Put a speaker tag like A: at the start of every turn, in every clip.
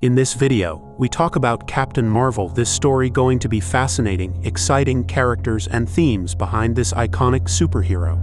A: In this video, we talk about Captain Mar-Vell. This story going to be fascinating, exciting characters and themes behind this iconic superhero.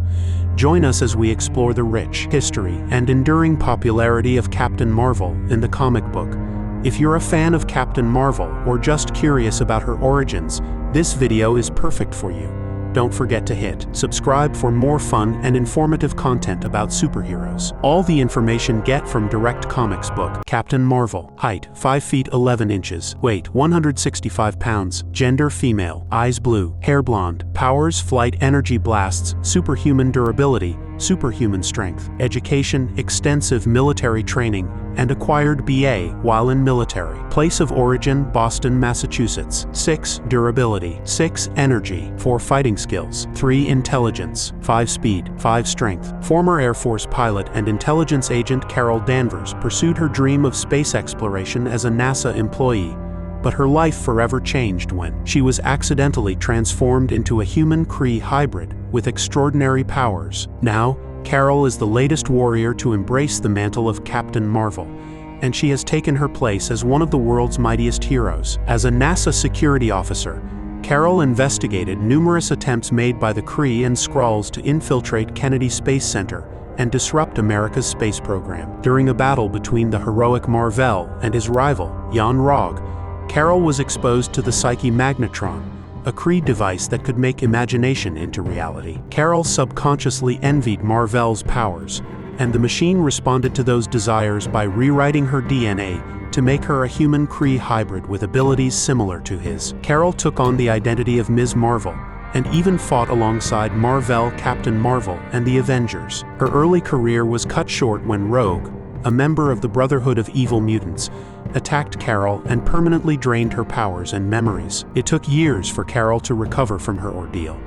A: Join us as we explore the rich history and enduring popularity of Captain Mar-Vell in the comic book. If you're a fan of Captain Mar-Vell or just curious about her origins, this video is perfect for you. Don't forget to hit subscribe for more fun and informative content about superheroes. All the information get from Direct Comics book. Captain Mar-Vell. Height 5 feet 11 inches. Weight 165 pounds. Gender female. Eyes blue. Hair blonde. Powers flight energy blasts. Superhuman durability. Superhuman strength. Education extensive military training and acquired BA while in military. Place of origin Boston, Massachusetts. 6 durability. 6 energy. 4 fighting skills. 3 intelligence. 5 speed. 5 strength. Former Air Force pilot and intelligence agent Carol Danvers pursued her dream of space exploration as a NASA employee, but her life forever changed when she was accidentally transformed into a human Kree hybrid with extraordinary powers. Now, Carol is the latest warrior to embrace the mantle of Captain Mar-Vell, and she has taken her place as one of the world's mightiest heroes. As a NASA security officer, Carol investigated numerous attempts made by the Kree and Skrulls to infiltrate Kennedy Space Center and disrupt America's space program. During a battle between the heroic Mar-Vell and his rival, Yon-Rogg, Carol was exposed to the Psyche-Magnitron, a Kree device that could make imagination into reality. Carol subconsciously envied Mar-Vell's powers, and the machine responded to those desires by rewriting her DNA to make her a human Kree hybrid with abilities similar to his. Carol took on the identity of Ms. Mar-Vell, and even fought alongside Mar-Vell, Captain Mar-Vell, and the Avengers. Her early career was cut short when Rogue, a member of the Brotherhood of Evil Mutants, attacked Carol and permanently drained her powers and memories. It took years for Carol to recover from her ordeal,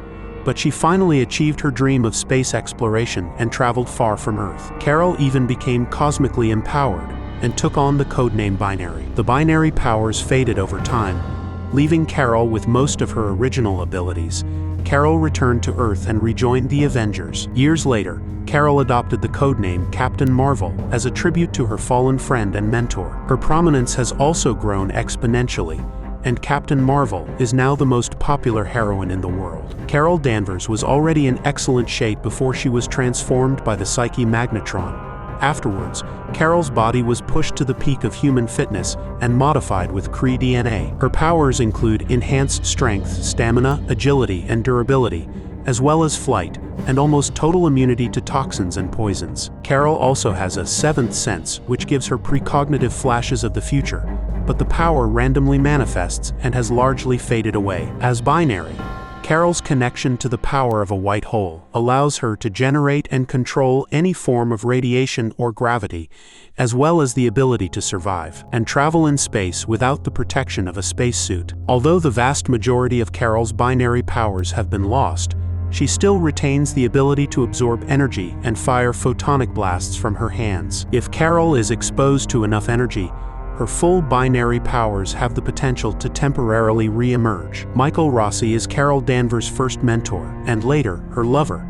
A: but she finally achieved her dream of space exploration and traveled far from Earth. Carol even became cosmically empowered and took on the codename Binary. The Binary powers faded over time, leaving Carol with most of her original abilities. Carol returned to Earth and rejoined the Avengers. Years later, Carol adopted the codename Captain Mar-Vell as a tribute to her fallen friend and mentor. Her prominence has also grown exponentially, and Captain Mar-Vell is now the most popular heroine in the world. Carol Danvers was already in excellent shape before she was transformed by the Psyche-Magnitron. Afterwards, Carol's body was pushed to the peak of human fitness and modified with Kree DNA. Her powers include enhanced strength, stamina, agility, and durability, as well as flight, and almost total immunity to toxins and poisons. Carol also has a seventh sense, which gives her precognitive flashes of the future, but the power randomly manifests and has largely faded away. As Binary, Carol's connection to the power of a white hole allows her to generate and control any form of radiation or gravity, as well as the ability to survive and travel in space without the protection of a spacesuit. Although the vast majority of Carol's binary powers have been lost, she still retains the ability to absorb energy and fire photonic blasts from her hands. If Carol is exposed to enough energy, her full binary powers have the potential to temporarily re-emerge. Michael Rossi is Carol Danvers' first mentor, and later, her lover.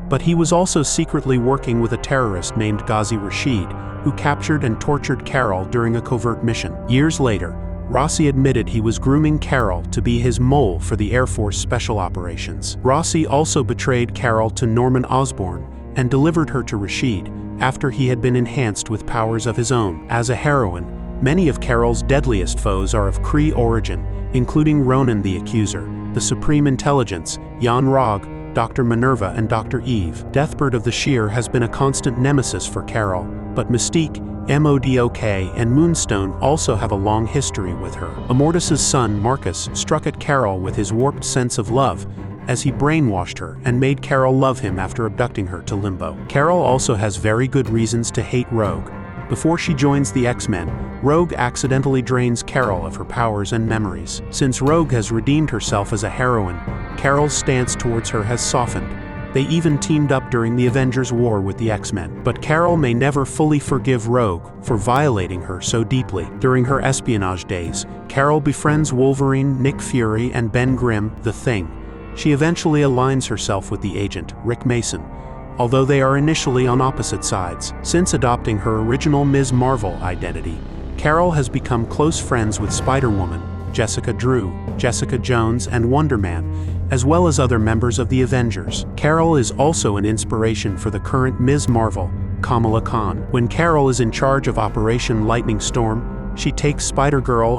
A: But he was also secretly working with a terrorist named Ghazi Rashid, who captured and tortured Carol during a covert mission. Years later, Rossi admitted he was grooming Carol to be his mole for the Air Force Special Operations. Rossi also betrayed Carol to Norman Osborn and delivered her to Rashid after he had been enhanced with powers of his own. As a heroine, many of Carol's deadliest foes are of Kree origin, including Ronan the Accuser, the Supreme Intelligence, Yon-Rogg, Dr. Minerva, and Dr. Eve. Deathbird of the Sheer has been a constant nemesis for Carol, but Mystique, MODOK, and Moonstone also have a long history with her. Immortus's son, Marcus, struck at Carol with his warped sense of love, as he brainwashed her and made Carol love him after abducting her to Limbo. Carol also has very good reasons to hate Rogue. Before she joins the X-Men, Rogue accidentally drains Carol of her powers and memories. Since Rogue has redeemed herself as a heroine, Carol's stance towards her has softened. They even teamed up during the Avengers' war with the X-Men. But Carol may never fully forgive Rogue for violating her so deeply. During her espionage days, Carol befriends Wolverine, Nick Fury, and Ben Grimm, the Thing. She eventually aligns herself with the agent, Rick Mason, although they are initially on opposite sides. Since adopting her original Ms. Mar-Vell identity, Carol has become close friends with Spider-Woman, Jessica Drew, Jessica Jones, and Wonder Man, as well as other members of the Avengers. Carol is also an inspiration for the current Ms. Mar-Vell, Kamala Khan. When Carol is in charge of Operation Lightning Storm, she takes Spider-Girl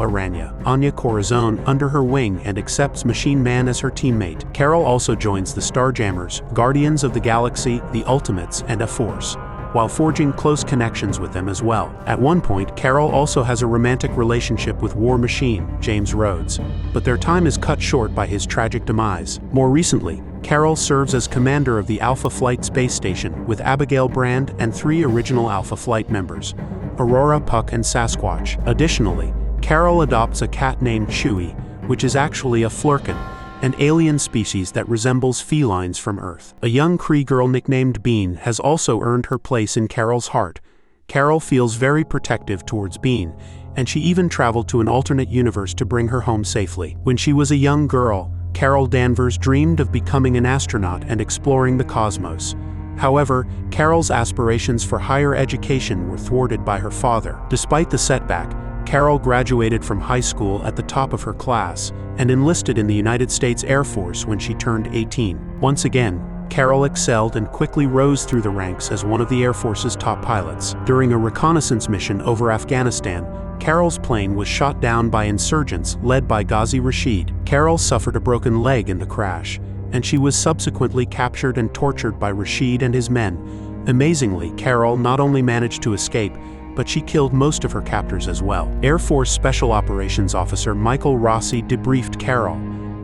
A: Anya Corazon under her wing and accepts Machine Man as her teammate. Carol also joins the Starjammers, Guardians of the Galaxy, the Ultimates, and A-Force, while forging close connections with them as well. At one point, Carol also has a romantic relationship with War Machine, James Rhodes, but their time is cut short by his tragic demise. More recently, Carol serves as commander of the Alpha Flight space station with Abigail Brand and 3 original Alpha Flight members, Aurora, Puck, and Sasquatch. Additionally, Carol adopts a cat named Chewie, which is actually a Flurkin, an alien species that resembles felines from Earth. A young Kree girl nicknamed Bean has also earned her place in Carol's heart. Carol feels very protective towards Bean, and she even traveled to an alternate universe to bring her home safely. When she was a young girl, Carol Danvers dreamed of becoming an astronaut and exploring the cosmos. However, Carol's aspirations for higher education were thwarted by her father. Despite the setback, Carol graduated from high school at the top of her class and enlisted in the United States Air Force when she turned 18. Once again, Carol excelled and quickly rose through the ranks as one of the Air Force's top pilots. During a reconnaissance mission over Afghanistan, Carol's plane was shot down by insurgents led by Ghazi Rashid. Carol suffered a broken leg in the crash, and she was subsequently captured and tortured by Rashid and his men. Amazingly, Carol not only managed to escape, but she killed most of her captors as well. Air Force Special Operations Officer Michael Rossi debriefed Carol,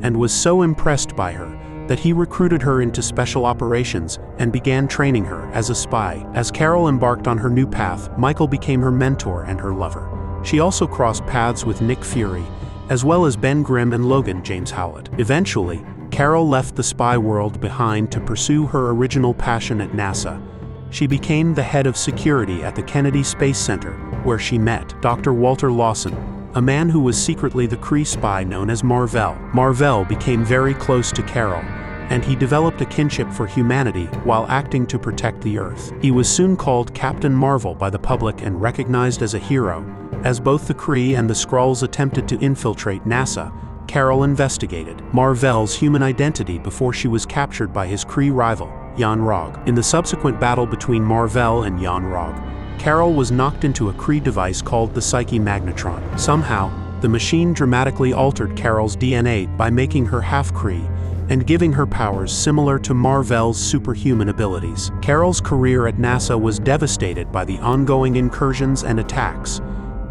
A: and was so impressed by her that he recruited her into special operations and began training her as a spy. As Carol embarked on her new path, Michael became her mentor and her lover. She also crossed paths with Nick Fury, as well as Ben Grimm and Logan James Howlett. Eventually, Carol left the spy world behind to pursue her original passion at NASA. She became the head of security at the Kennedy Space Center, where she met Dr. Walter Lawson, a man who was secretly the Kree spy known as Mar-Vell. Mar-Vell became very close to Carol, and he developed a kinship for humanity while acting to protect the Earth. He was soon called Captain Mar-Vell by the public and recognized as a hero. As both the Kree and the Skrulls attempted to infiltrate NASA, Carol investigated Mar-Vell's human identity before she was captured by his Kree rival, Yon-Rogg. In the subsequent battle between Mar-Vell and Yon-Rogg, Carol was knocked into a Kree device called the Psyche-Magnitron. Somehow, the machine dramatically altered Carol's DNA by making her half-Kree and giving her powers similar to Mar-Vell's superhuman abilities. Carol's career at NASA was devastated by the ongoing incursions and attacks.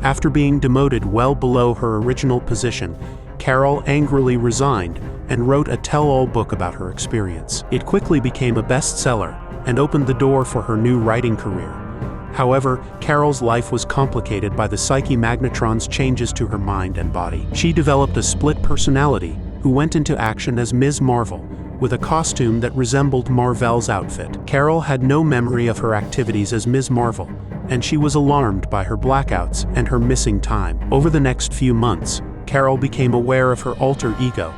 A: After being demoted well below her original position, Carol angrily resigned and wrote a tell-all book about her experience. It quickly became a bestseller and opened the door for her new writing career. However, Carol's life was complicated by the Psyche-Magnitron's changes to her mind and body. She developed a split personality who went into action as Ms. Mar-Vell, with a costume that resembled Mar-Vell's outfit. Carol had no memory of her activities as Ms. Mar-Vell, and she was alarmed by her blackouts and her missing time. Over the next few months, Carol became aware of her alter ego,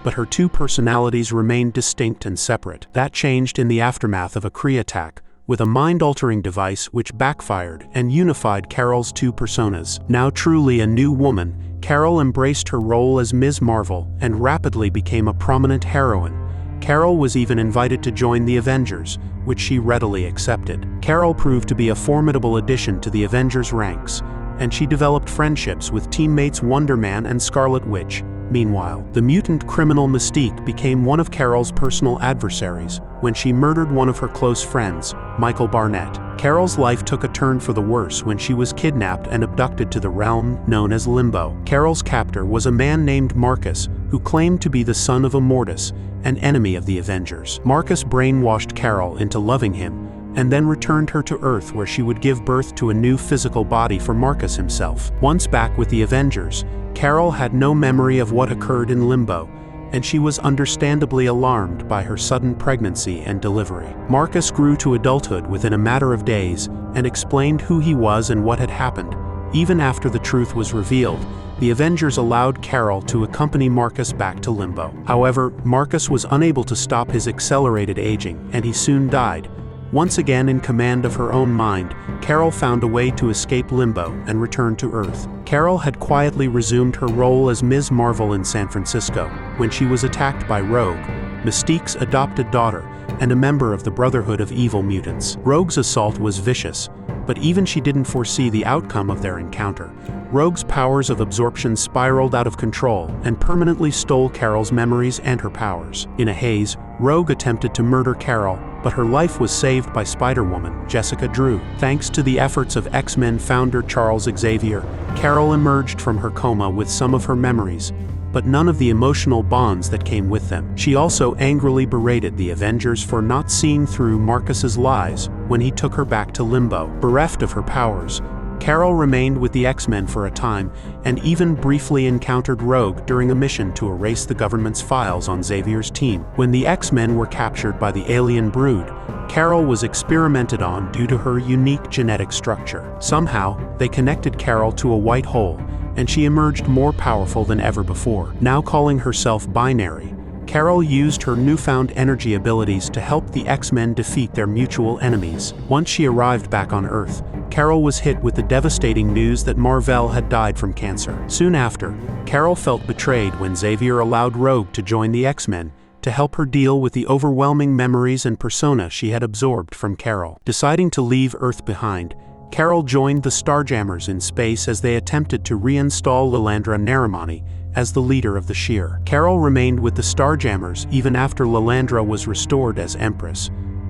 A: but her two personalities remained distinct and separate. That changed in the aftermath of a Kree attack, with a mind-altering device which backfired and unified Carol's two personas. Now truly a new woman, Carol embraced her role as Ms. Mar-Vell and rapidly became a prominent heroine. Carol was even invited to join the Avengers, which she readily accepted. Carol proved to be a formidable addition to the Avengers ranks, and she developed friendships with teammates Wonder Man and Scarlet Witch. Meanwhile, the mutant criminal Mystique became one of Carol's personal adversaries when she murdered one of her close friends, Michael Barnett. Carol's life took a turn for the worse when she was kidnapped and abducted to the realm known as Limbo. Carol's captor was a man named Marcus, who claimed to be the son of Immortus, an enemy of the Avengers. Marcus brainwashed Carol into loving him, and then returned her to Earth, where she would give birth to a new physical body for Marcus himself. Once back with the Avengers, Carol had no memory of what occurred in Limbo, and she was understandably alarmed by her sudden pregnancy and delivery. Marcus grew to adulthood within a matter of days and explained who he was and what had happened. Even after the truth was revealed, the Avengers allowed Carol to accompany Marcus back to Limbo. However, Marcus was unable to stop his accelerated aging, and he soon died, Once again in command of her own mind, Carol found a way to escape limbo and return to Earth. Carol had quietly resumed her role as Ms. Mar-Vell in San Francisco when she was attacked by Rogue, Mystique's adopted daughter, and a member of the Brotherhood of Evil Mutants. Rogue's assault was vicious, but even she didn't foresee the outcome of their encounter. Rogue's powers of absorption spiraled out of control and permanently stole Carol's memories and her powers. In a haze, Rogue attempted to murder Carol, but her life was saved by Spider-Woman, Jessica Drew. Thanks to the efforts of X-Men founder Charles Xavier, Carol emerged from her coma with some of her memories, but none of the emotional bonds that came with them. She also angrily berated the Avengers for not seeing through Marcus's lies when he took her back to Limbo. Bereft of her powers, Carol remained with the X-Men for a time and even briefly encountered Rogue during a mission to erase the government's files on Xavier's team. When the X-Men were captured by the alien brood, Carol was experimented on due to her unique genetic structure. Somehow, they connected Carol to a white hole, and she emerged more powerful than ever before. Now calling herself binary, Carol used her newfound energy abilities to help the X-Men defeat their mutual enemies. Once she arrived back on Earth, Carol was hit with the devastating news that Mar-Vell had died from cancer. Soon after, Carol felt betrayed when Xavier allowed Rogue to join the X-Men to help her deal with the overwhelming memories and persona she had absorbed from Carol. Deciding to leave Earth behind, Carol joined the Starjammers in space as they attempted to reinstall Lilandra Narimani as the leader of the Sheer. Carol remained with the Starjammers even after Lilandra was restored as Empress,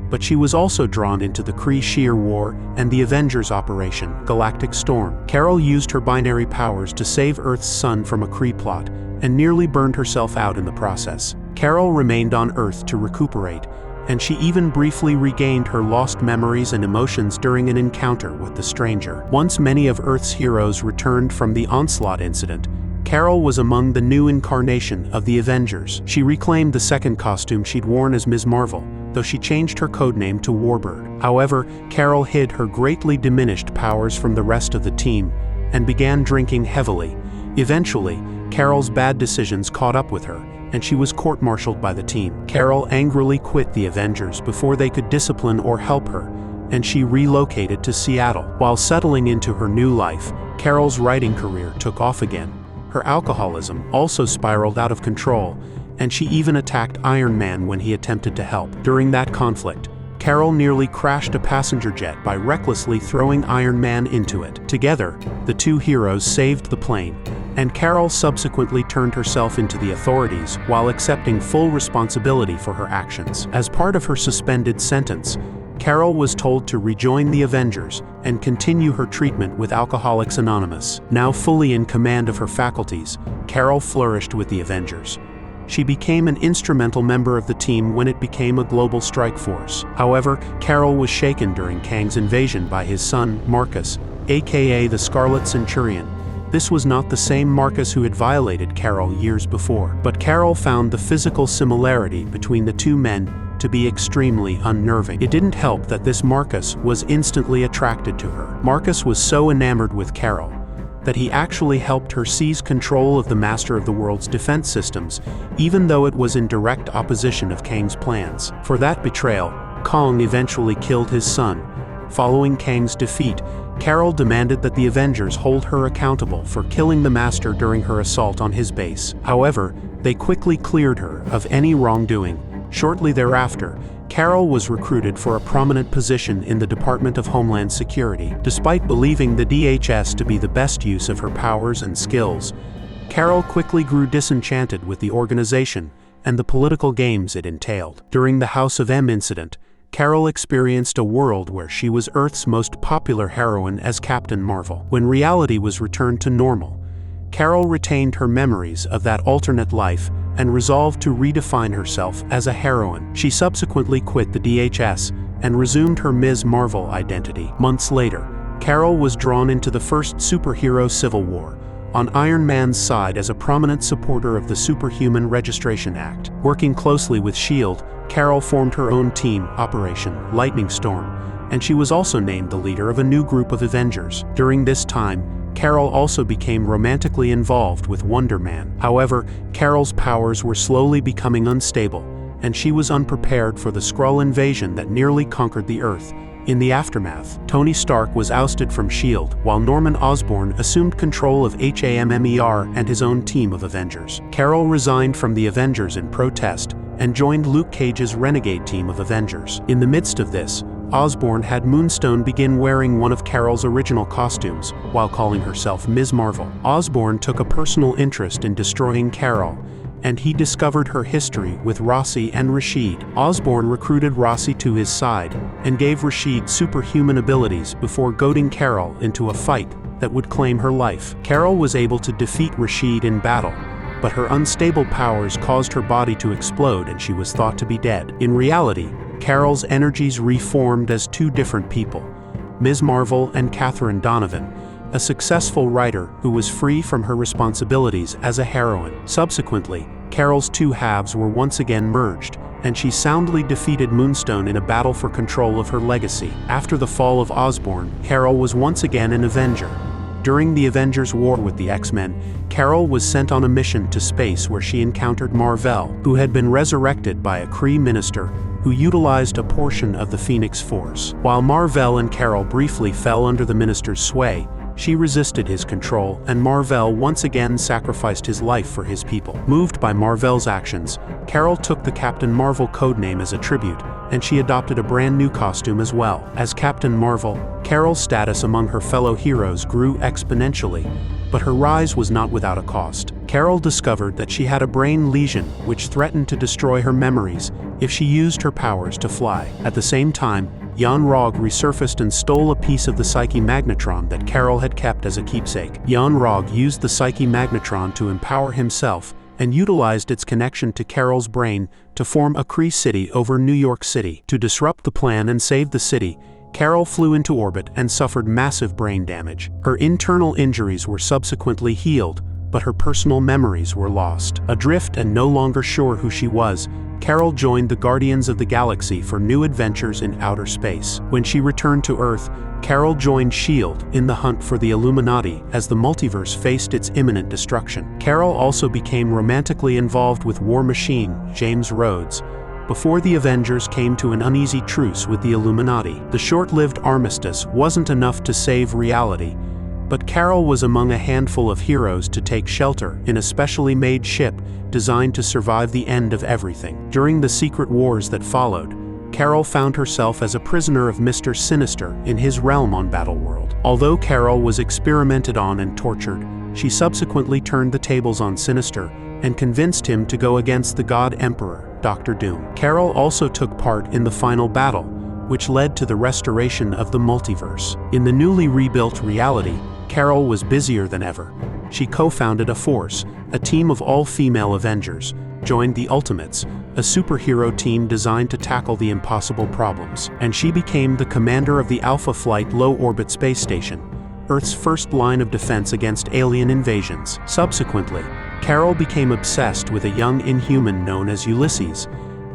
A: but she was also drawn into the Kree-Sheer War and the Avengers Operation Galactic Storm. Carol used her binary powers to save Earth's sun from a Kree plot and nearly burned herself out in the process. Carol remained on Earth to recuperate, and she even briefly regained her lost memories and emotions during an encounter with the Stranger. Once many of Earth's heroes returned from the Onslaught incident, Carol was among the new incarnation of the Avengers. She reclaimed the second costume she'd worn as Ms. Mar-Vell, though she changed her codename to Warbird. However, Carol hid her greatly diminished powers from the rest of the team and began drinking heavily. Eventually, Carol's bad decisions caught up with her, and she was court-martialed by the team. Carol angrily quit the Avengers before they could discipline or help her, and she relocated to Seattle. While settling into her new life, Carol's writing career took off again. Her alcoholism also spiraled out of control, and she even attacked Iron Man when he attempted to help. During that conflict, Carol nearly crashed a passenger jet by recklessly throwing Iron Man into it. Together, the two heroes saved the plane, and Carol subsequently turned herself into the authorities while accepting full responsibility for her actions. As part of her suspended sentence, Carol was told to rejoin the Avengers and continue her treatment with Alcoholics Anonymous. Now fully in command of her faculties, Carol flourished with the Avengers. She became an instrumental member of the team when it became a global strike force. However, Carol was shaken during Kang's invasion by his son, Marcus, aka the Scarlet Centurion. This was not the same Marcus who had violated Carol years before, but Carol found the physical similarity between the two men to be extremely unnerving. It didn't help that this Marcus was instantly attracted to her. Marcus was so enamored with Carol that he actually helped her seize control of the Master of the World's defense systems, even though it was in direct opposition of Kang's plans. For that betrayal, Kang eventually killed his son. Following Kang's defeat, Carol demanded that the Avengers hold her accountable for killing the Master during her assault on his base. However, they quickly cleared her of any wrongdoing. Shortly thereafter, Carol was recruited for a prominent position in the Department of Homeland Security. Despite believing the DHS to be the best use of her powers and skills, Carol quickly grew disenchanted with the organization and the political games it entailed. During the House of M incident, Carol experienced a world where she was Earth's most popular heroine as Captain Mar-Vell. When reality was returned to normal, Carol retained her memories of that alternate life and resolved to redefine herself as a heroine. She subsequently quit the DHS and resumed her Ms. Mar-Vell identity. Months later, Carol was drawn into the first superhero civil war, on Iron Man's side as a prominent supporter of the Superhuman Registration Act. Working closely with S.H.I.E.L.D., Carol formed her own team, Operation Lightning Storm, and she was also named the leader of a new group of Avengers. During this time, Carol also became romantically involved with Wonder Man. However, Carol's powers were slowly becoming unstable, and she was unprepared for the Skrull invasion that nearly conquered the Earth. In the aftermath, Tony Stark was ousted from S.H.I.E.L.D., while Norman Osborn assumed control of HAMMER and his own team of Avengers. Carol resigned from the Avengers in protest and joined Luke Cage's renegade team of Avengers. In the midst of this, Osborn had Moonstone begin wearing one of Carol's original costumes while calling herself Ms. Marvel. Osborn took a personal interest in destroying Carol, and he discovered her history with Rossi and Rashid. Osborn recruited Rossi to his side and gave Rashid superhuman abilities before goading Carol into a fight that would claim her life. Carol was able to defeat Rashid in battle, but her unstable powers caused her body to explode and she was thought to be dead. In reality, Carol's energies reformed as two different people, Ms. Marvel and Catherine Donovan, a successful writer who was free from her responsibilities as a heroine. Subsequently, Carol's two halves were once again merged, and she soundly defeated Moonstone in a battle for control of her legacy. After the fall of Osborn, Carol was once again an Avenger. During the Avengers' war with the X-Men, Carol was sent on a mission to space where she encountered Mar-Vell, who had been resurrected by a Kree minister who utilized a portion of the Phoenix Force. While Mar-Vell and Carol briefly fell under the minister's sway, she resisted his control, and Mar-Vell once again sacrificed his life for his people. Moved by Mar-Vell's actions, Carol took the Captain Marvel codename as a tribute, and she adopted a brand new costume as well. As Captain Marvel, Carol's status among her fellow heroes grew exponentially, but her rise was not without a cost. Carol discovered that she had a brain lesion which threatened to destroy her memories if she used her powers to fly. At the same time, Yon-Rogg resurfaced and stole a piece of the Psyche-Magnitron that Carol had kept as a keepsake. Yon-Rogg used the Psyche-Magnitron to empower himself and utilized its connection to Carol's brain to form a Kree city over New York City. To disrupt the plan and save the city, Carol flew into orbit and suffered massive brain damage. Her internal injuries were subsequently healed, but her personal memories were lost. Adrift and no longer sure who she was, Carol joined the Guardians of the Galaxy for new adventures in outer space. When she returned to Earth, Carol joined S.H.I.E.L.D. in the hunt for the Illuminati as the multiverse faced its imminent destruction. Carol also became romantically involved with War Machine, James Rhodes, before the Avengers came to an uneasy truce with the Illuminati. The short-lived armistice wasn't enough to save reality, but Carol was among a handful of heroes to take shelter in a specially made ship designed to survive the end of everything. During the secret wars that followed, Carol found herself as a prisoner of Mr. Sinister in his realm on Battleworld. Although Carol was experimented on and tortured, she subsequently turned the tables on Sinister and convinced him to go against the God Emperor, Dr. Doom. Carol also took part in the final battle, which led to the restoration of the multiverse. In the newly rebuilt reality, Carol was busier than ever. She co-founded a force, a team of all-female Avengers, joined the Ultimates, a superhero team designed to tackle the impossible problems, and she became the commander of the Alpha Flight low-orbit space station, Earth's first line of defense against alien invasions. Subsequently, Carol became obsessed with a young Inhuman known as Ulysses,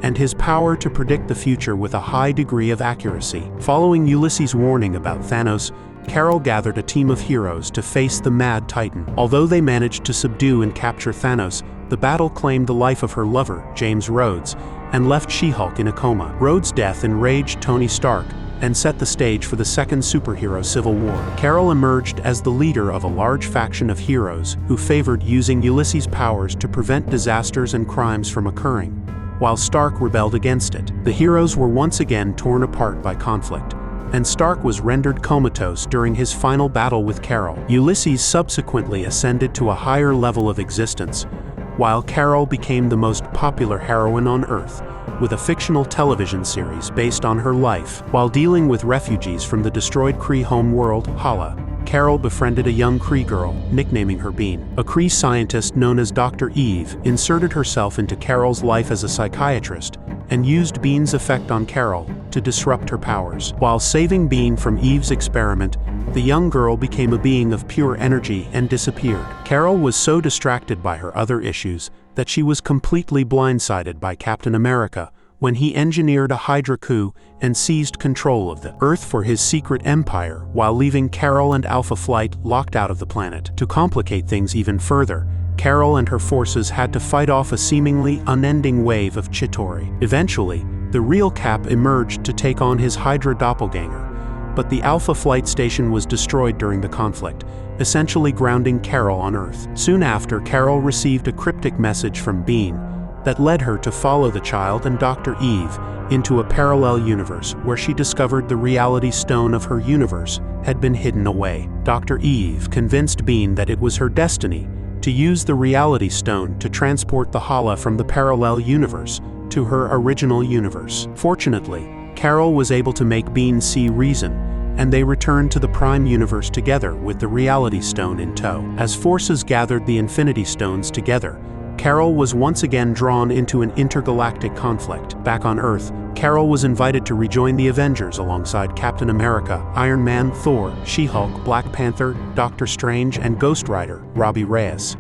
A: and his power to predict the future with a high degree of accuracy. Following Ulysses' warning about Thanos, Carol gathered a team of heroes to face the Mad Titan. Although they managed to subdue and capture Thanos, the battle claimed the life of her lover, James Rhodes, and left She-Hulk in a coma. Rhodes' death enraged Tony Stark and set the stage for the second superhero civil war. Carol emerged as the leader of a large faction of heroes who favored using Ulysses' powers to prevent disasters and crimes from occurring, while Stark rebelled against it. The heroes were once again torn apart by conflict, and Stark was rendered comatose during his final battle with Carol. Ulysses subsequently ascended to a higher level of existence, while Carol became the most popular heroine on Earth, with a fictional television series based on her life. While dealing with refugees from the destroyed Kree homeworld, Hala, Carol befriended a young Kree girl, nicknaming her Bean. A Kree scientist known as Dr. Eve inserted herself into Carol's life as a psychiatrist and used Bean's effect on Carol to disrupt her powers. While saving Bean from Eve's experiment, the young girl became a being of pure energy and disappeared. Carol was so distracted by her other issues that she was completely blindsided by Captain America when he engineered a Hydra coup and seized control of the Earth for his secret empire while leaving Carol and Alpha Flight locked out of the planet. To complicate things even further, Carol and her forces had to fight off a seemingly unending wave of Chitauri. Eventually, the real Cap emerged to take on his Hydra doppelganger, but the Alpha flight station was destroyed during the conflict, essentially grounding Carol on Earth. Soon after, Carol received a cryptic message from Bean that led her to follow the child and Dr. Eve into a parallel universe where she discovered the reality stone of her universe had been hidden away. Dr. Eve convinced Bean that it was her destiny to use the reality stone to transport the Hala from the parallel universe to her original universe. Fortunately, Carol was able to make Bean see reason, and they returned to the Prime Universe together with the Reality Stone in tow. As forces gathered the Infinity Stones together, Carol was once again drawn into an intergalactic conflict. Back on Earth, Carol was invited to rejoin the Avengers alongside Captain America, Iron Man, Thor, She-Hulk, Black Panther, Doctor Strange, and Ghost Rider, Robbie Reyes.